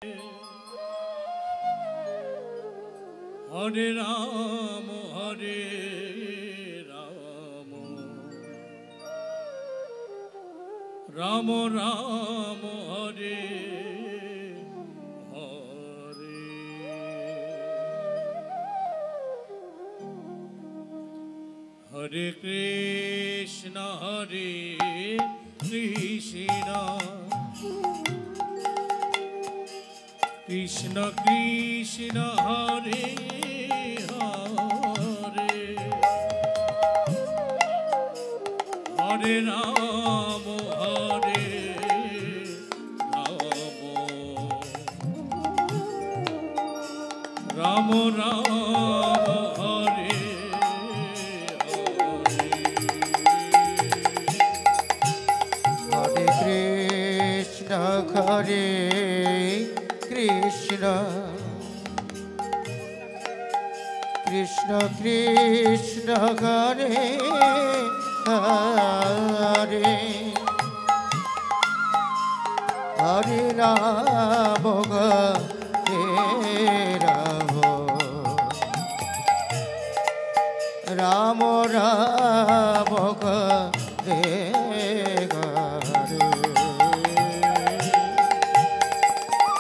Hare Ram, Hare Ram, Ram Ram, Hare Hare. Hare Krishna, Hare Krishna, Krishna Krishna, Hare Hare Ram, Hare Ram, Ram Ram, Hare Hare. Hare Krishna, Hare Krishna, Krishna Krishna, Hare Hare, Hare Ram, Hare Ram, Ram Ram, Hare Hare.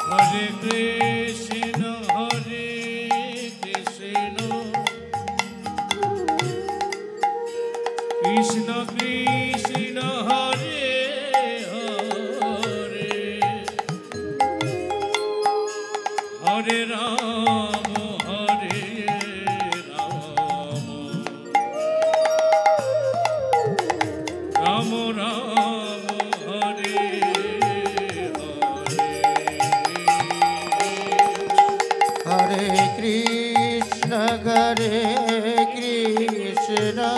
Hare Krishna, Hare Krishna, Krishna Krishna, Hare Hare, Hare Ram, Hare Ram, Ram Ram, Hare Hare Krishna, Hare Krishna,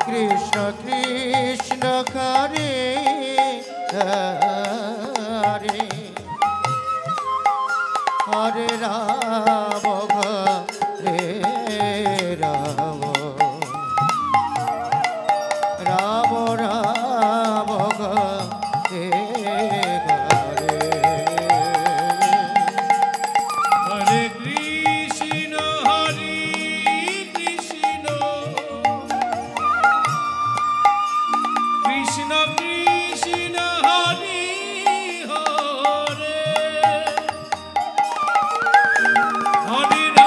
Krishna Krishna, Hare Hare, Hare Ram, Hare Ram, Ram Ram, Hare Hare. Hare Krishna, Hare Krishna, Krishna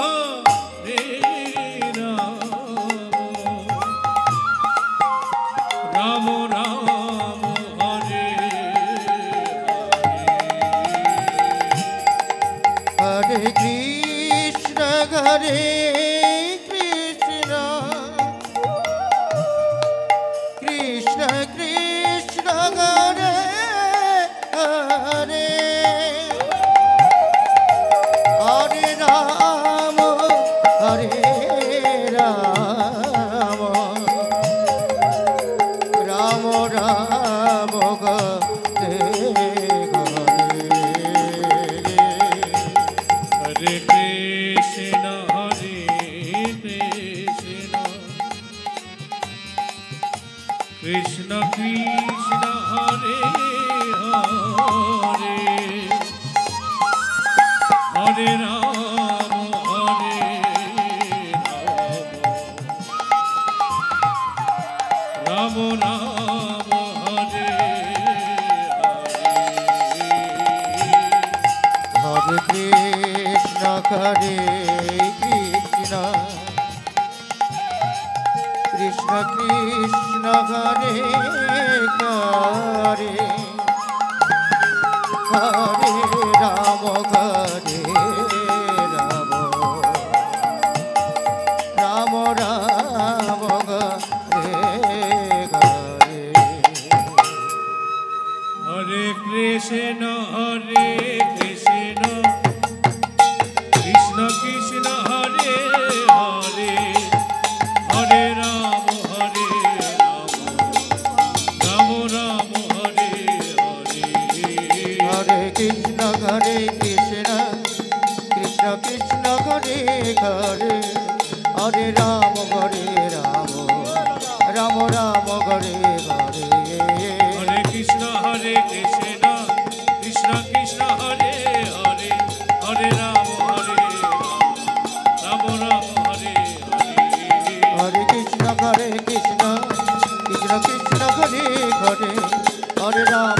Krishna, Hare Hare, Hare Ram, Hare Ram, Ram Ram, Hare Hare Krishna, Hare Krishna, Krishna Krishna, Hare Hare, Hare Ram, Hare Ram, Ram Ram, Hare Hare Krishna, Hare Krishna, Krishna Krishna, Hare Hare, Hare Ram, Hare Ram, Ram Ram, Hare Hare. Hare Krishna, Hare Krishna, Krishna Krishna, Hare Hare, Hare Ram, Hare Ram, Ram Ram, Hare Hare. Hare Krishna, Hare Krishna, Krishna Krishna, Hare Hare, Hare Ram, Hare Ram, Ram Ram, Hare Hare. Hare Krishna, Hare Krishna, Krishna Krishna, Hare Hare, Hare Ram, Hare Ram, Ram Ram, Hare Hare. Hare Krishna, Hare Krishna Krishna Krishna Hare Hare Hare Ram Ram Ram Hare Hare Hare Krishna Krishna Krishna Hare Hare Hare Ram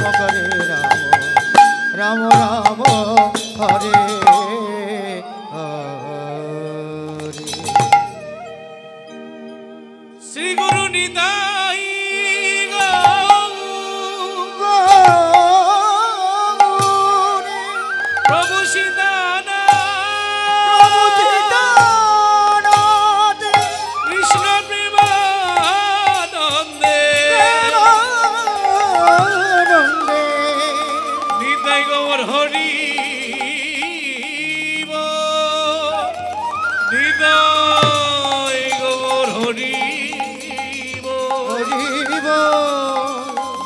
Ram Ram Hare Hare. Shri Guru Nitai প্রভু সীতানাথ কৃষ্ণ প্রেমানন্দে নিতাই গৌর হরি নিতাই গৌর হরি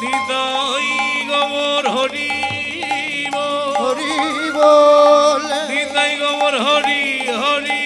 নিতাই গৌর হরি নিতাই গৌর হরি হরি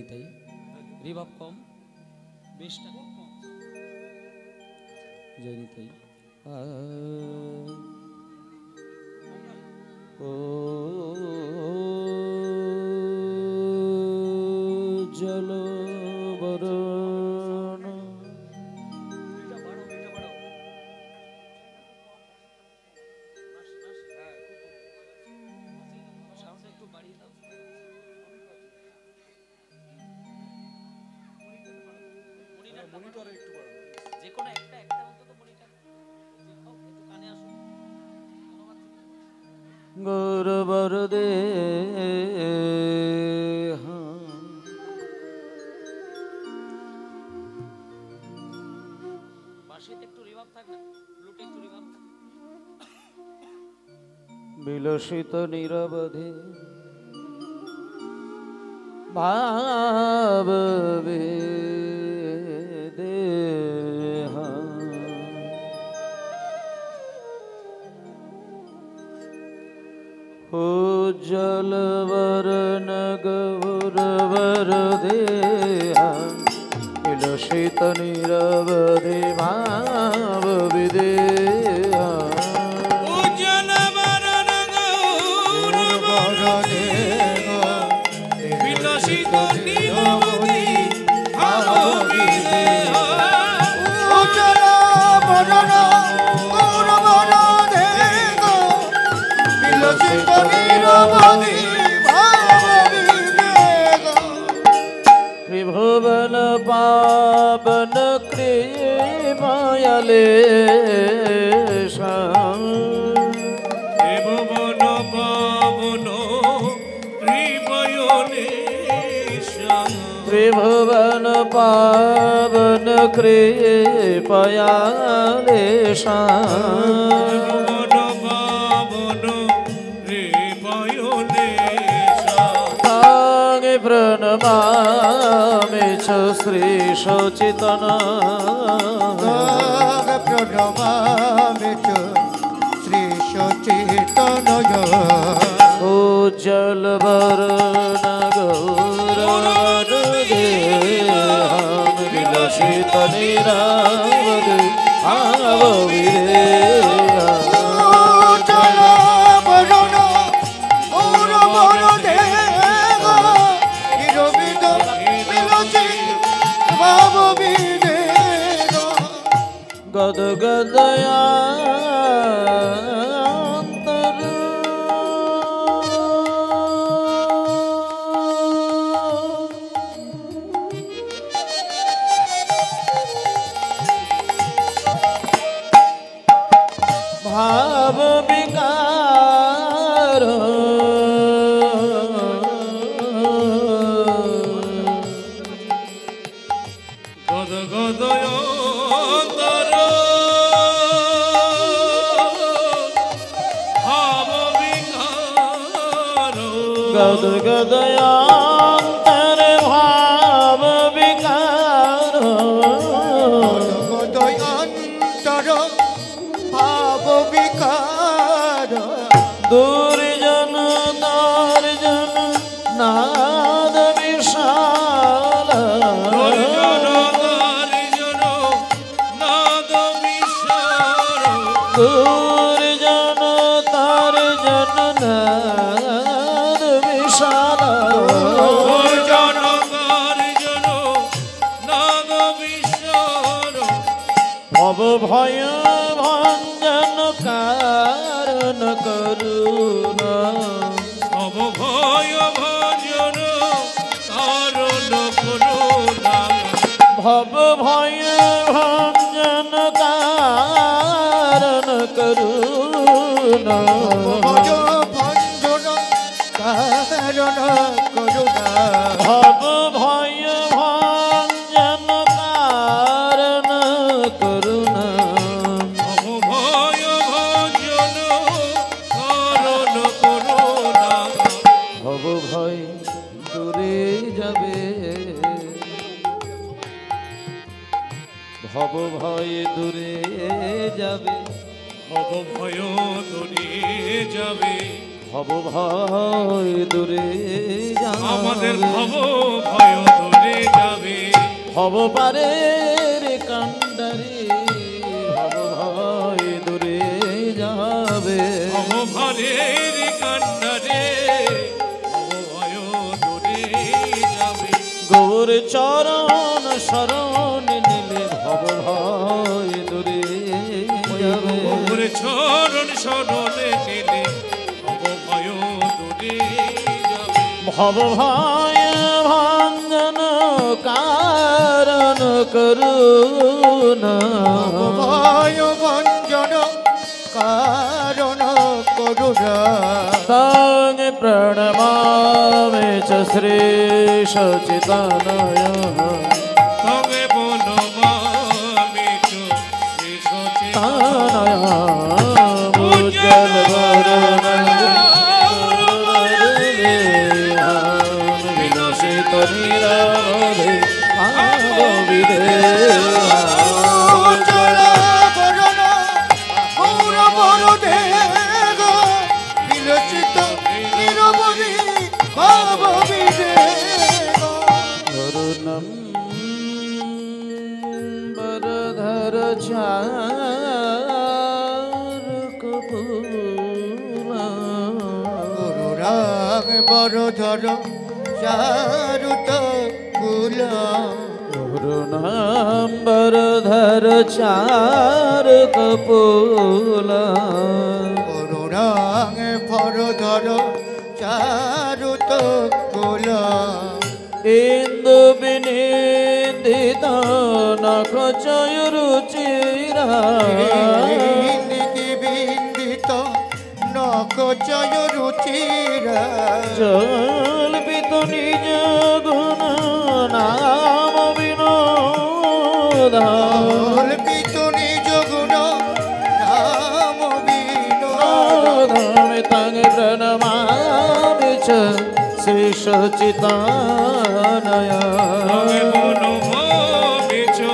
নিতাই রিভাব কম বেশটা কম জয় নিতাই ও জল বরণ গৌরবর দে বিলসিত নিরবধি ভাব দেহ उज्जल वरण गौरवर देहा विलसित निरवधि भाव विदेहा उज्जल वरण गौरवर देहा विलसित निरवधि भाव विदेहा उज्जल वरण गौरवर देहा विलसित निरवधि भाव विदेहा त्रिभुवन पावन कृपायले त्रिभुवन पावन कृपयोनिशा त्रिभुवन पावन कृपयाले त्रिभुवन पावन कृपयोनिशा तांगे प्रणमामि च श्री सचितन प्रणमामि च श्री सचितनय उज्जल वरण गौरवर देहं विलसित निरवधि भाव विदेहा उज्जल वरण गौरवर देहा निरविध विलसित भाव विदेहा गदगदयांतर भाव विकार गद गदयन्तर भाव विकार गदगदयांतर भाव विकार गदयन्तर भाव विकार दुर्जन दर्जन नाद विशाल दुर्जन दारिजन नाद विशार दुर्जन दर्जन नाद विशाल दुर्जन दारिजन नाद विशार भव भय भंजन कारण करुणा भव भय भजन कारण करुणा भव भय भंजन कारण करुणा भज भञ्जन कारण करुणा भव भय भंजन कारण करुणा भव भय भजन कारण करुणा भव भय দূরে যাবে ভব ভয় দূরে যাবে ভব ভয় দূরে যাবে ভব ভয় দূরে আমাদের যাবে ভব ভয় দূরে যাবে ভব পারে রে কান্ডারে ভব ভয় দূরে যাবে ভব ভারের কান্ডারে ভব ভয় দূরে যাবে গৌর চরণ শরণ নিলে ভব ভয় দূরে যাবে গৌর চরণ শরণে নিলে ভব ভয় দূরে যাবে ভব ভয় ভঞ্জন কারণ করুণা ভয় ভঞ্জন কারণ করুণা তাং প্রণমামে চ শ্রী সচিতানয় তবে বলো মামি চো শ্রী সচিত উজ্জ্বল বিনশিত নিরবধি ভাববিদে উজ্জ্বল বরণ গৌর বরদে গো বিলচিত নিরবধি ভাব বিদেগ করুণম বরধর চারুকপুলা করুণাগ বরধর চারুত কুল করুণাম বরধর চারুকপুলা করুণাগ বরধর চারুত কুল ইন্দু বিনিন্দিত নখ চয়ুরুচিরা বিন্দিতি বিন্দিত নখ চয় রুচিরা জল্পিত নিজ গুণ নাম বিনোদ কল্পিত নিজ গুণ নাম বিনোদ তং প্রণমামি চ শ্রী সচিতানয় তবে বলো মামি চো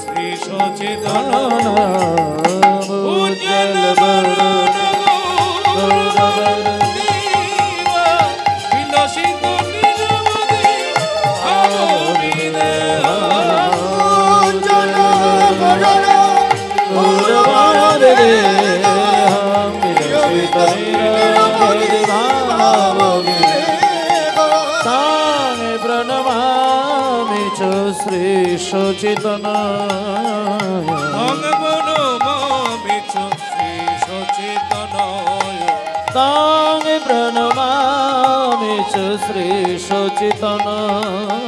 শ্রী সচিতন উজ্জ্বল বরণ বিলসিত নিরবধি ভাববিদেহ উজ্জ্বল বরণ গৌরবাদে বিরচিত নিরবধি ভাববিদে তাং প্রণমামি চ শ্রী সচিতানয় ভগবনো মামি চো শ্রী সচিতনয় তাং প্রণমামি চ শ্রী সচিতানয়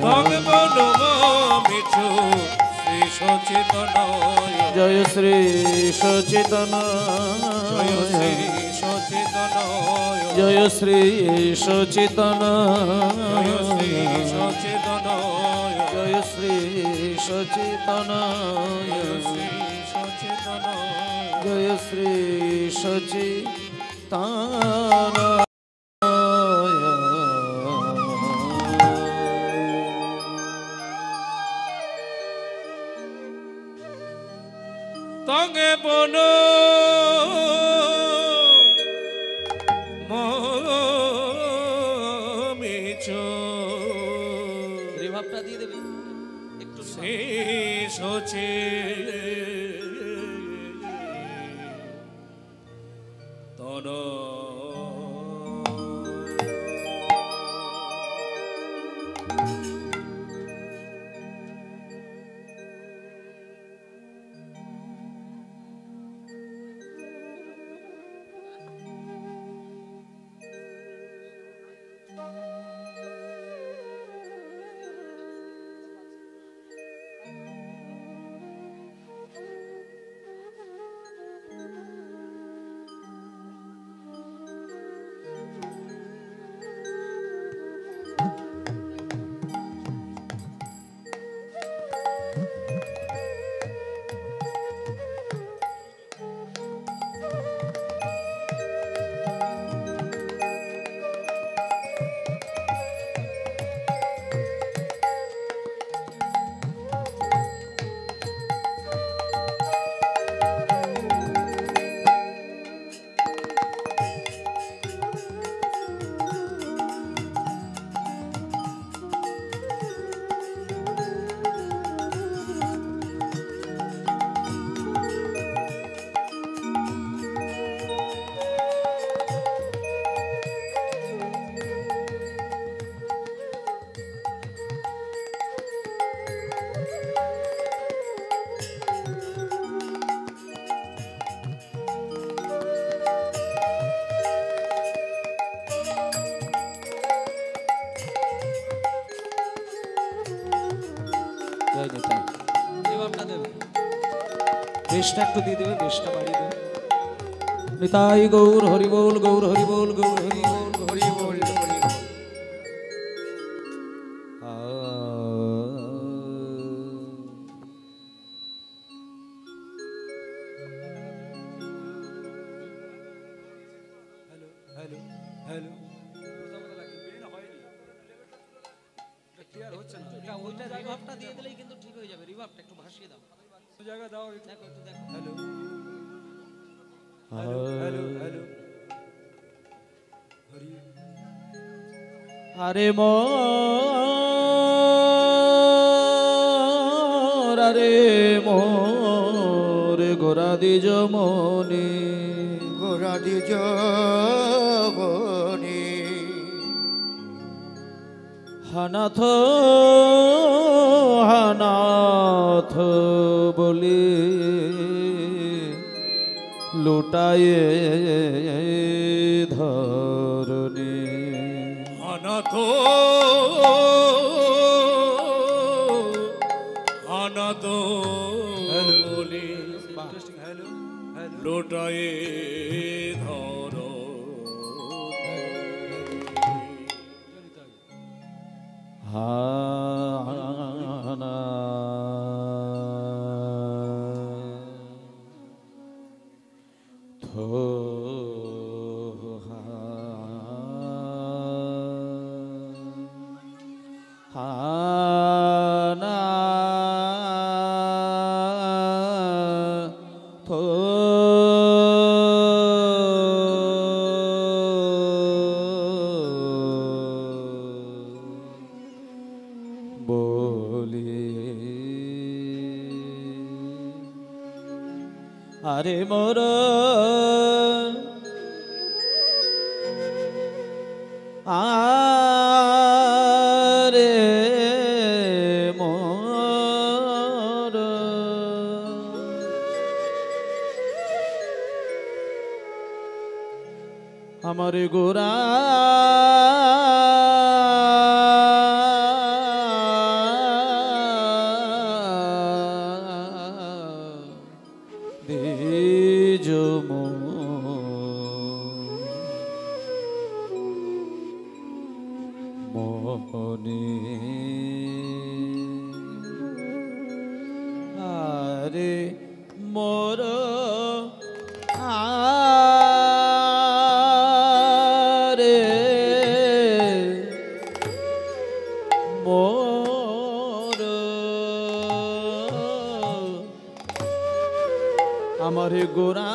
ভগবনো মামি চো শ্রী সচিতনয় জয় শ্রী জয় সচিতানয় শ্রী সচিতনয় জয় শ্রী জয় সচিতানয় শ্রী সচিতনয় জয় শ্রী সচিতানয় জয় শ্রী সচিতনয় জয় শ্রী সচিতানয় তঙ্গে বনো মিছো রিভাবটা দিয়ে দেবে একটু সে সচে তন বেশটা একটু দিয়ে দেবে, বেশটা বাড়িয়ে দেবে। নিতাই গৌর হরি বল, গৌর হরি বল, গৌর হরি বল, হরি বল হরি বল। ওইটা রিভাবটা দিয়ে দিলেই কিন্তু ঠিক হয়ে যাবে। রিভাবটা একটু ভাসিয়ে দাও, জায়গা দাও, দেখো একটু দেখো। হ্যালো হ্যালো হ্যালো হ্যালো আরে মোর, আরে মোর গোরা দিজ মনি, গোরা দিজ মনি, হানাথ হানাথ বলি লুটায়ে ধরনি, অনাথ অনাথ বলে লোটায়ে ধর হানা থো হানা থো বলি আরে মোর আরে মোর আমার গোরা দিজ মনি, আরে মোর আরে মোর আমার গোরা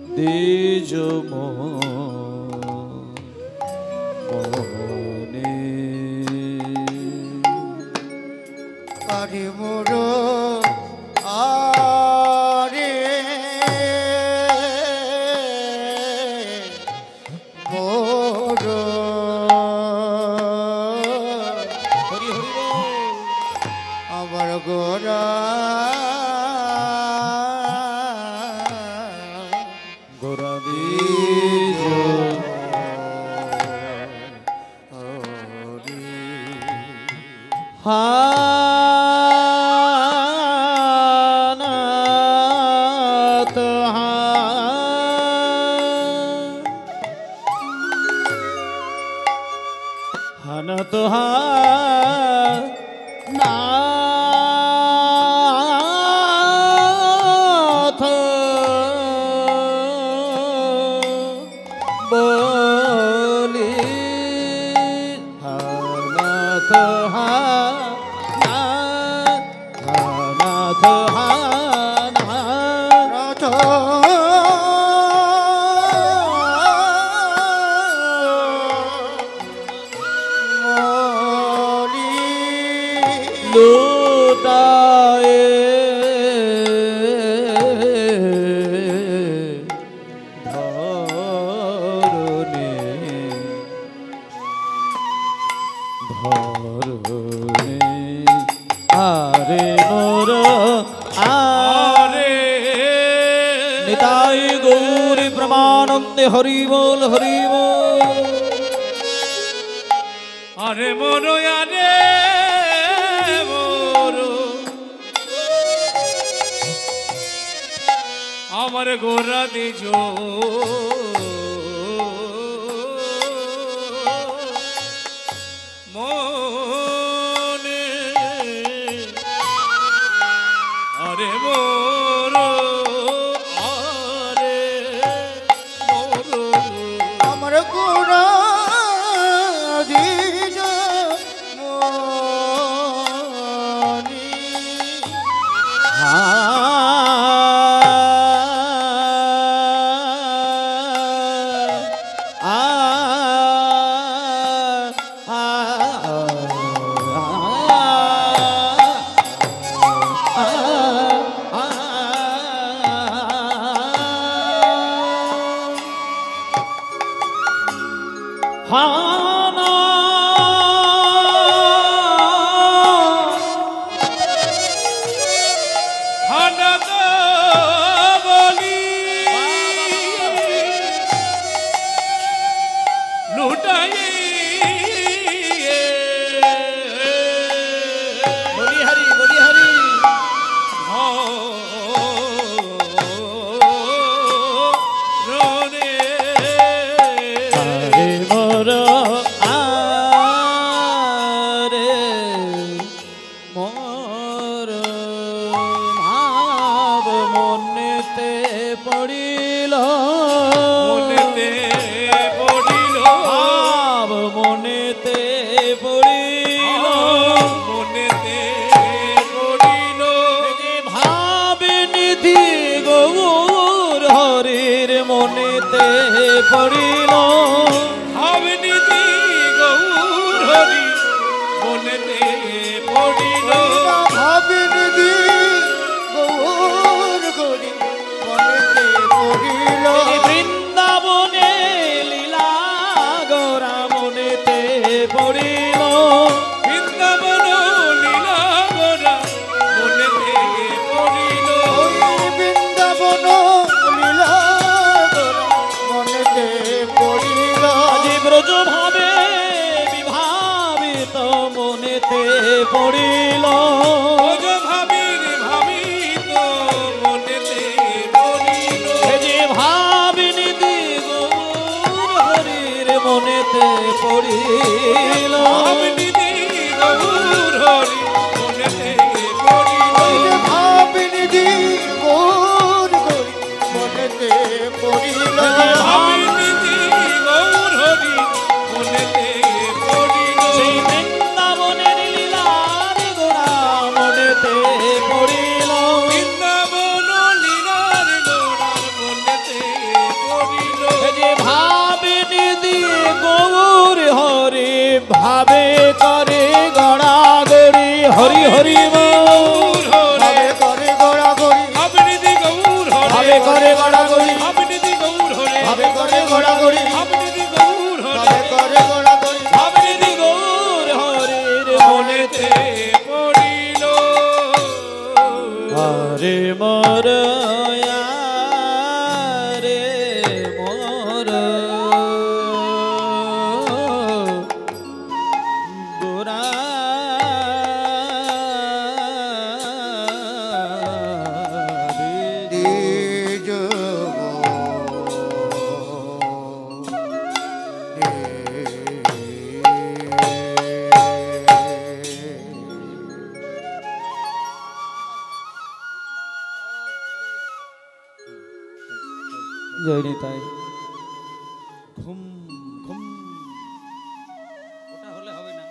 দিজ মনি, আরে মোর আরে মোর হরি হরি বল। আমার গোরা গোরা দিজ হানাত হানাত হানাত বলি হানাত হানাত হানাত লুটায়ে ধরনি ধরনি আরে মোর আরে নিতাই গৌরী প্রমানন্দে হরি বল হরি বল। আরে মরো আরে মরো আমার গোরা দিজ মনে আরে মরো আরে মরো আমার গোরা দিজ মনি পড়িল ভাবনিধি গৌর হরি মনেতে পড়িল ভাবিনিধি গৌর হরি মনেতে পড়িল বৃন্দাবনে লীলা গোরা মনেতে পড়িল বৃন্দাবন লীলা গোরা মনেতে পড়িল বৃন্দাবন লীলা মনেতে পড়িল আজি ব্রজ ভাবে বিভাবিত মনেতে পড়িল ব্রজ ভাবির ভাবিত মনেতে পড়িল যে ভাবিনিধি গৌর হরির মনেতে পড়িল ভাবনিধি গৌর হরি মনেতে পড়িল ভাবিনিধি গৌর হরি মনেতে পড়িল ভাবনিধি গৌর হরি মনেতে পড়িল সেই বৃন্দাবনের লীলার গোড়া মনেতে পড়িল বৃন্দাবন লীলার গোড়ার মনেতে পড়িল যে ভাবিনিধি গৌর হরি ভাবে করে গড়াগড়ি হরি হরি গৌর হরি ভাবে করে গড়াগড়ি ভাবনিধি গৌর হরি ভাবে করে গড়াগড়ি ভাবনিধি গৌর হরি ভাবে করে গড়াগড়ি ভাবনিধি গৌর হরি ভাবে করে গড়াগড়ি ভাবিনিধি গৌর হরির মনেতে পড়িল হরে মোর রে মোর গোরা দিজ জয় নিতাই ঘুম ঘুম ওটা হলে হবে না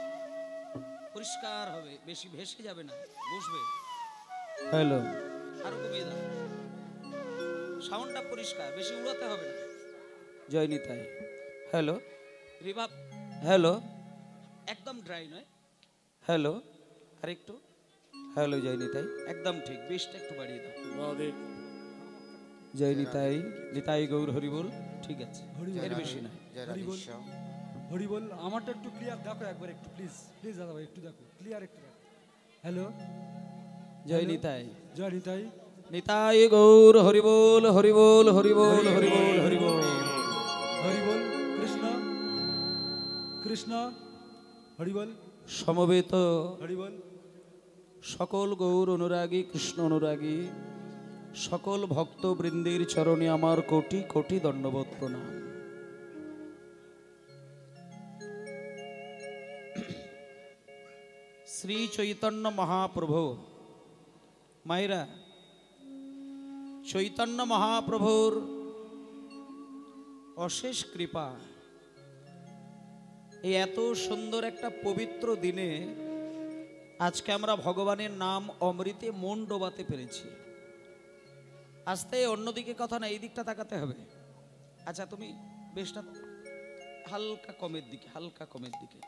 পরিষ্কার হবে বেশি ভেসে যাবে না বসবে হ্যালো আরো কমিয়ে দাও সাউন্ডটা পরিষ্কার বেশি উড়াতে হবে না জয় নিতাই হ্যালো রিভাব হ্যালো একদম ড্রাই নয় হ্যালো আরেকটু হ্যালো জয় নিতাই একদম ঠিক বেশটা একটু বাড়িয়ে দাও জয় নিতাই নিতাই গৌর হরি বল ঠিক আছে এর বেশি না হরি বল আমারটা একটু ক্লিয়ার দেখো একবার একটু প্লিজ প্লিজ দাদা ভাই একটু দেখো ক্লিয়ার একটু দেখো হ্যালো জয় নিতাই জয় নিতাই নিতাই গৌর হরি বল হরি বল হরি বল হরি বল হরি বল হরি বল কৃষ্ণ কৃষ্ণ হরি বল, সমবেত হরি বল। সকল গৌর অনুরাগী, কৃষ্ণ অনুরাগী সকল ভক্ত বৃন্দের চরণে আমার কোটি কোটি দণ্ডবোধ প্রণাম। শ্রী চৈতন্য মহাপ্রভু, মায়েরা, চৈতন্য মহাপ্রভুর অশেষ কৃপা এই এত সুন্দর একটা পবিত্র দিনে আজকে আমরা ভগবানের নাম অমৃতে মন ডোবাতে পেরেছি। আস্তে অন্যদিকে কথা না, এই দিকটা তাকাতে হবে। আচ্ছা তুমি বেশটা হালকা কমের দিকে, হালকা কমের দিকে।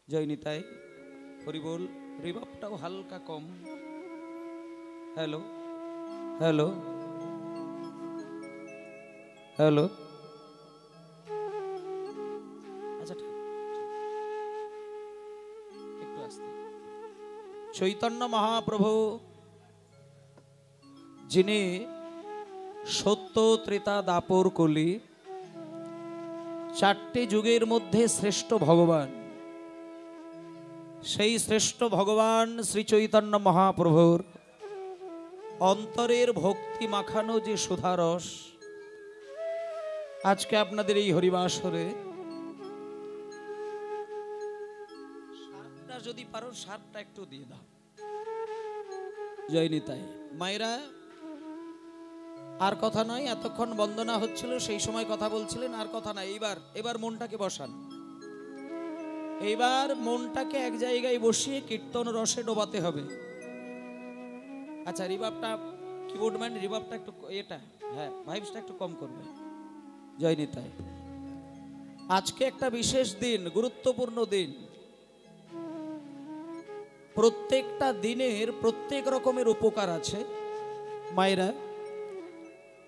জয় নিতাই, হরি বল। রিভাবটাও হালকা কম। Hello hello hello. আচ্ছা একটু আস্তে। চৈতন্য মহাপ্রভু যিনি সত্য, ত্রেতা, দাপর, কলি চারটি যুগের মধ্যে শ্রেষ্ঠ ভগবান, সেই শ্রেষ্ঠ ভগবান শ্রী চৈতন্য মহাপ্রভুর অন্তরের ভক্তি মাখানো যে সুধারস আজকে আপনাদের এই হরিবাসরে, শার্টটা যদি পারো শার্টটা একটু দিয়ে দাও। জয় নিতাই। মায়েরা আর কথা নয়, এতক্ষণ বন্দনা হচ্ছিল সেই সময় কথা বলছিলেন, আর কথা নাই। এবার মনটাকে বসান, এইবার মনটাকে এক জায়গায় বসিয়ে কীর্তন রসে ডোবাতে হবে। আচ্ছা রিভাবটা, কিবোর্ডম্যান রিভাবটা একটু এটা, হ্যাঁ ভাইবসটা একটু কম করবে। জয় নিতাই। আজকে একটা বিশেষ দিন, গুরুত্বপূর্ণ দিন। প্রত্যেকটা দিনের প্রত্যেক রকমের উপকার আছে। মায়েরা,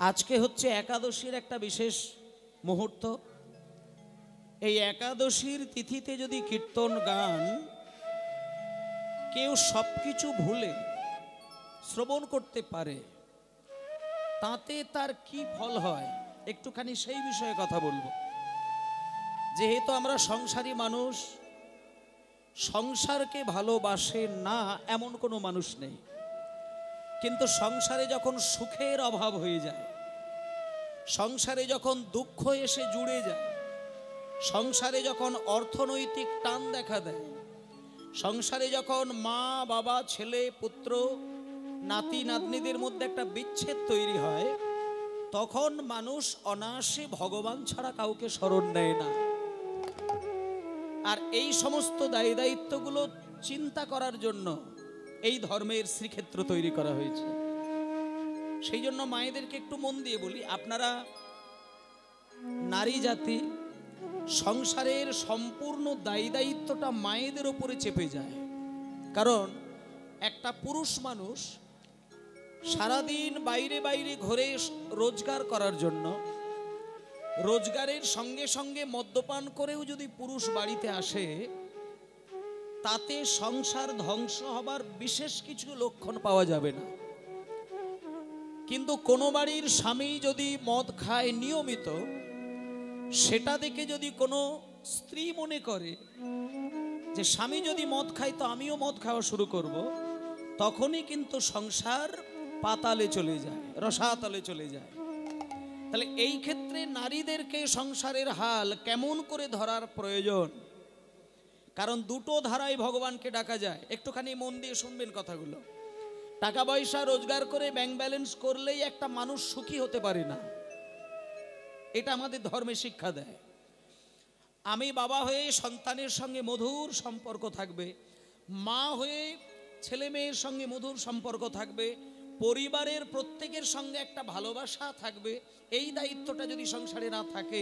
আজকে হচ্ছে একাদশীর একটা বিশেষ মুহূর্ত। এই একাদশীর তিথিতে যদি কীর্তন গান কেউ সবকিছু ভুলে শ্রবণ করতে পারে, তাতে তার কি ফল হয় একটুখানি সেই বিষয়ে কথা বলবো। যেহেতু আমরা সংসারী মানুষ, সংসারকে ভালোবাসে না এমন কোনো মানুষ নেই, কিন্তু সংসারে যখন সুখের অভাব হয়ে যায়, সংসারে যখন দুঃখ এসে জুড়ে যায়, সংসারে যখন অর্থনৈতিক টান দেখা দেয়, সংসারে যখন মা বাবা, ছেলে পুত্র, নাতি নাতনিদের মধ্যে একটা বিচ্ছেদ তৈরি হয়, তখন মানুষ অনায়াসে ভগবান ছাড়া কাউকে স্মরণ নেয় না। আর এই সমস্ত দায়ী দায়িত্বগুলো চিন্তা করার জন্য এই ধর্মের শ্রীক্ষেত্র তৈরি করা হয়েছে। সেই জন্য মায়েদেরকে একটু মন দিয়ে বলি, আপনারা নারী জাতি, সংসারের সম্পূর্ণ দায়ী দায়িত্বটা মায়েদের উপরে চেপে যায়। কারণ একটা পুরুষ মানুষ সারাদিন বাইরে বাইরে ঘুরে রোজগার করার জন্য, রোজগারের সঙ্গে সঙ্গে মদ্যপান করেও যদি পুরুষ বাড়িতে আসে, তাতে সংসার ধ্বংস হবার বিশেষ কিছু লক্ষণ পাওয়া যাবে না। কিন্তু কোনো বাড়ির স্বামী যদি মদ খায় নিয়মিত, সেটা দেখে যদি কোনো স্ত্রী মনে করে যে স্বামী যদি মদ খায় তো আমিও মদ খাওয়া শুরু করব, তখনই কিন্তু সংসার পাতালে চলে যায়, রসাতলে চলে যায়। তাহলে এই ক্ষেত্রে নারীদেরকে সংসারের হাল কেমন করে ধরার প্রয়োজন। কারণ দুটো ধারায় ভগবানকে ডাকা যায়। একটুখানি মন দিয়ে শুনবেন কথাগুলো। টাকা পয়সা রোজগার করে ব্যাংক ব্যালেন্স করলেই একটা মানুষ সুখী হতে পারে না, এটা আমাদের ধর্মে শিক্ষা দেয়। আমি বাবা হয়ে সন্তানের সঙ্গে মধুর সম্পর্ক থাকবে, মা হয়ে ছেলে মেয়ের সঙ্গে মধুর সম্পর্ক থাকবে, পরিবারের প্রত্যেকের সঙ্গে একটা ভালোবাসা থাকবে। এই দায়িত্বটা যদি সংসারে না থাকে,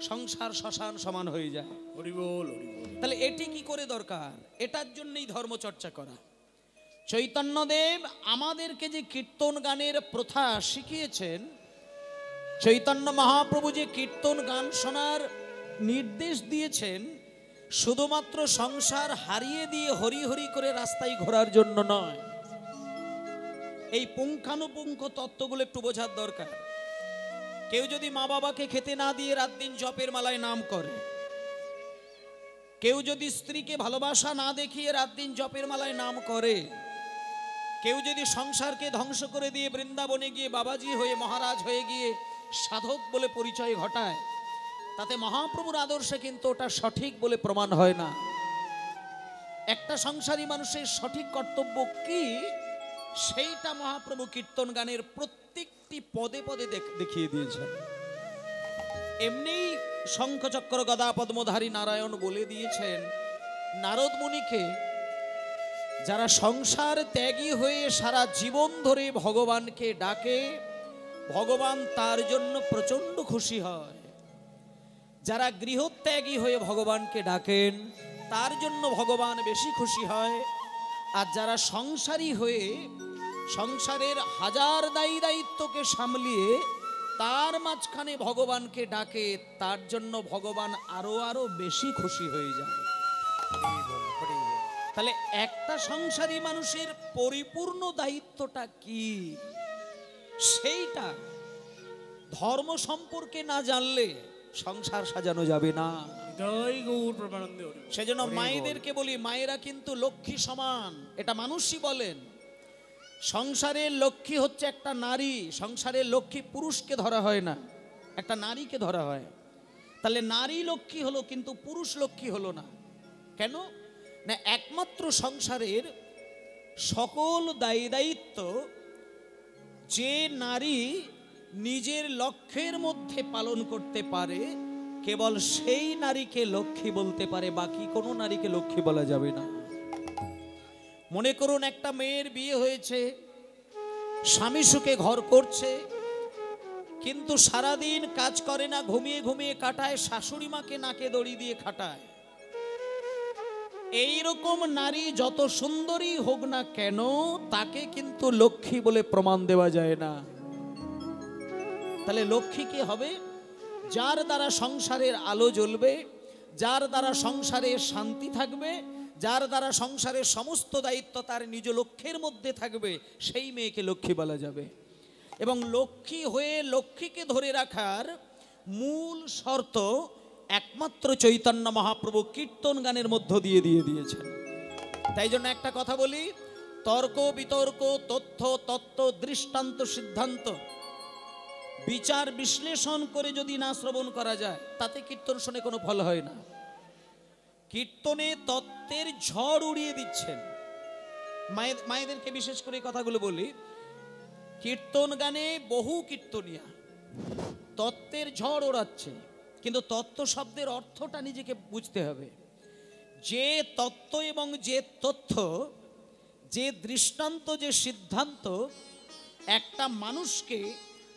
সংসার শ্মশান সমান হয়ে যায়। হরি বল, হরি বল। তাহলে এটি কি করে দরকার? এটার জন্যই ধর্মচর্চা করা। চৈতন্যদেব আমাদেরকে যে কীর্তন গানের প্রথা শিখিয়েছেন, চৈতন্য মহাপ্রভু যে কীর্তন গান শোনার নির্দেশ দিয়েছেন, শুধুমাত্র সংসার হারিয়ে দিয়ে হরি হরি করে রাস্তায় ঘোরার জন্য নয়। এই পুঙ্খানুপুঙ্খ তত্ত্বগুলো একটু বোঝার দরকার। কেউ যদি মা বাবাকে খেতে না দিয়ে রাত দিন জপের মালায় নাম করে, কেউ যদি স্ত্রীকে ভালোবাসা না দেখিয়ে রাত দিন জপের মালায় নাম করে, কেউ যদি সংসারকে ধ্বংস করে দিয়ে বৃন্দাবনে গিয়ে বাবাজি হয়ে মহারাজ হয়ে গিয়ে সাধক বলে পরিচয় ঘটায়, তাতে মহাপ্রভুর আদর্শে কিন্তু ওটা সঠিক বলে প্রমাণ হয় না। একটা সংসারী মানুষের সঠিক কর্তব্য কি, সেইটা মহাপ্রভু কীর্তন গানের প্রত্যেকটি পদে পদে দেখিয়ে দিয়েছেন। এমনি শঙ্খচক্র গদা পদ্মধারী নারায়ণ বলে দিয়েছেন নারদ মুনিকে, যারা সংসার ত্যাগী হয়ে সারা জীবন ধরে ভগবানকে ডাকে, ভগবান তার জন্য প্রচন্ড খুশি হয়। যারা গৃহত্যাগী হয়ে ভগবানকে ডাকেন, তার জন্য ভগবান বেশি খুশি হয়। আর যারা সংসারী হয়ে সংসারের হাজার দায়ী দায়িত্বকে সামলিয়ে তার মাঝখানে ভগবানকে ডাকে, তার জন্য ভগবান আরো আরো বেশি খুশি হয়ে যায়। তাহলে একটা সংসারী মানুষের পরিপূর্ণ দায়িত্বটা কি, সেইটা ধর্ম সম্পর্কে না জানলে সংসার সাজানো যাবে না। জয় গৌর প্রেমানন্দে হরি বল। সেজন্য মায়েদেরকে বলি, মায়েরা কিন্তু লক্ষ্মী সমান, এটা মানুষই বলেন। সংসারের লক্ষ্মী হচ্ছে একটা নারী, সংসারের লক্ষ্মী পুরুষকে ধরা হয় না, একটা নারীকে ধরা হয়। তাহলে নারী লক্ষ্মী হলো কিন্তু পুরুষ লক্ষ্মী হলো না। কেন না, একমাত্র সংসারের সকল দায়ী দায়িত্ব যে নারী নিজের লক্ষ্যের মধ্যে পালন করতে পারে, কেবল সেই নারীকে লক্ষ্মী বলতে পারে, বাকি কোনো নারীকে লক্ষ্মী বলা যাবে না। মনে করুন একটা মেয়ের বিয়ে হয়েছে, স্বামী সুখে ঘর করছে, কিন্তু সারাদিন কাজ করে না, ঘুমিয়ে ঘুমিয়ে কাটায়, শাশুড়ি মাকে নাকে দড়ি দিয়ে খাটায়। এইরকম নারী যত সুন্দরী হোক না কেন, তাকে কিন্তু লক্ষ্মী বলে প্রমাণ দেওয়া যায় না। তাহলে লক্ষ্মী কি হবে? যার দ্বারা সংসারের আলো জ্বলবে, যার দ্বারা সংসারে শান্তি থাকবে, যার দ্বারা সংসারের সমস্ত দায়িত্ব তার নিজ লক্ষ্যের মধ্যে থাকবে, সেই মেয়েকে লক্ষ্মী বলা যাবে। এবং লক্ষ্মী হয়ে লক্ষ্মীকে ধরে রাখার মূল শর্ত একমাত্র চৈতন্য মহাপ্রভু কীর্তন গানের মধ্য দিয়ে দিয়েছেন। তাই জন্য একটা কথা বলি, তর্ক বিতর্ক, তথ্য তত্ত্ব, দৃষ্টান্ত সিদ্ধান্ত বিচার বিশ্লেষণ করে যদি না শ্রবণ করা যায়, তাতে কীর্তন শুনে কোনো ফল হয় না। কীর্তনে তত্ত্বের ঝড় উড়িয়ে দিচ্ছেন। মায়েদেরকে বিশেষ করে কথাগুলো বলি, কীর্তন গানে বহু কীর্তনিয়া তত্ত্বের ঝড় ওড়াচ্ছে, কিন্তু তত্ত্ব শব্দের অর্থটা নিজেকে বুঝতে হবে। যে তত্ত্ব এবং যে তথ্য, যে দৃষ্টান্ত, যে সিদ্ধান্ত একটা মানুষকে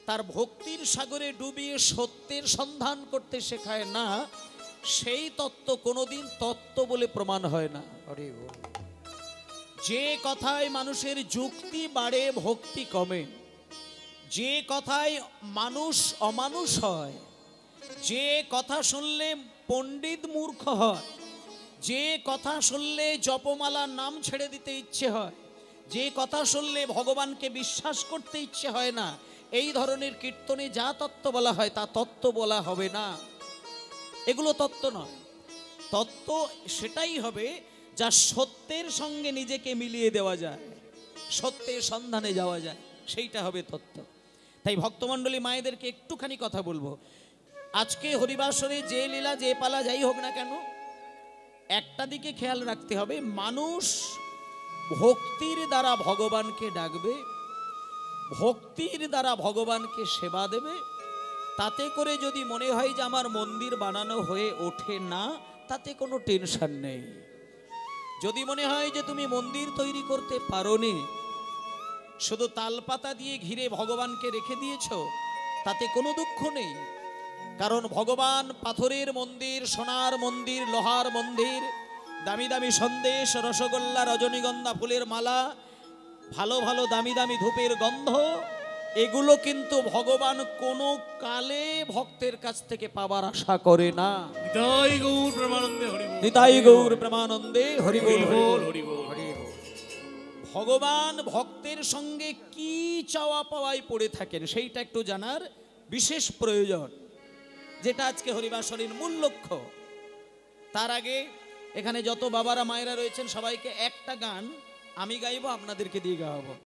তার ভক্তির সাগরে ডুবিয়ে সত্যের সন্ধান করতে শেখায় না, সেই তত্ত্ব কোনোদিন তত্ত্ব বলে প্রমাণ হয় না। যে কথায় মানুষের যুক্তি বাড়ে, ভক্তি কমে, যে কথায় মানুষ অমানুষ হয়, যে কথা শুনলে পণ্ডিত মূর্খ হয়, যে কথা শুনলে জপমালার নাম ছেড়ে দিতে ইচ্ছে হয়, যে কথা শুনলে ভগবানকে বিশ্বাস করতে ইচ্ছে হয় না, এই ধরনের কীর্তনে যা তত্ত্ব বলা হয় তা তত্ত্ব বলা হবে না। এগুলো তত্ত্ব নয়। তত্ত্ব সেটাই হবে যা সত্যের সঙ্গে নিজেকে মিলিয়ে দেওয়া যায়, সত্যের সন্ধানে যাওয়া যায়, সেইটা হবে তত্ত্ব। তাই ভক্তমণ্ডলী মায়েদেরকে একটুখানি কথা বলবো, আজকে হরিবাসরে যে লীলা যে পালা যাই হোক না কেন, একটা দিকে খেয়াল রাখতে হবে, মানুষ ভক্তির দ্বারা ভগবানকে ডাকবে, ভক্তির দ্বারা ভগবানকে সেবা দেবে। তাতে করে যদি মনে হয় যে আমার মন্দির বানানো হয়ে ওঠে না, তাতে কোনো টেনশন নেই। যদি মনে হয় যে তুমি মন্দির তৈরি করতে পারোনি, শুধু তালপাতা দিয়ে ঘিরে ভগবানকে রেখে দিয়েছ, তাতে কোনো দুঃখ নেই। কারণ ভগবান পাথরের মন্দির, সোনার মন্দির, লোহার মন্দির, দামি দামি সন্দেশ, রসগোল্লা, রজনীগন্ধা ফুলের মালা, ভালো ভালো দামি দামি ধূপের গন্ধ, এগুলো কিন্তু ভগবান কোনো কালে ভক্তের কাছ থেকে পাবার আশা করে না। নিতাই গৌর প্রেমানন্দে হরি বল। নিতাই গৌর প্রেমানন্দে হরি বল, হরি বল। হরি বল। ভগবান ভক্তের সঙ্গে কি চাওয়া পাওয়ায় পড়ে থাকেন, সেইটা একটু জানার বিশেষ প্রয়োজন, যেটা আজকে হরিবাসরের মূল লক্ষ্য। তার আগে এখানে যত বাবারা মায়েরা রয়েছেন সবাইকে একটা গান আমি গাইবো, আপনাদেরকে দিয়ে গাওয়াবো।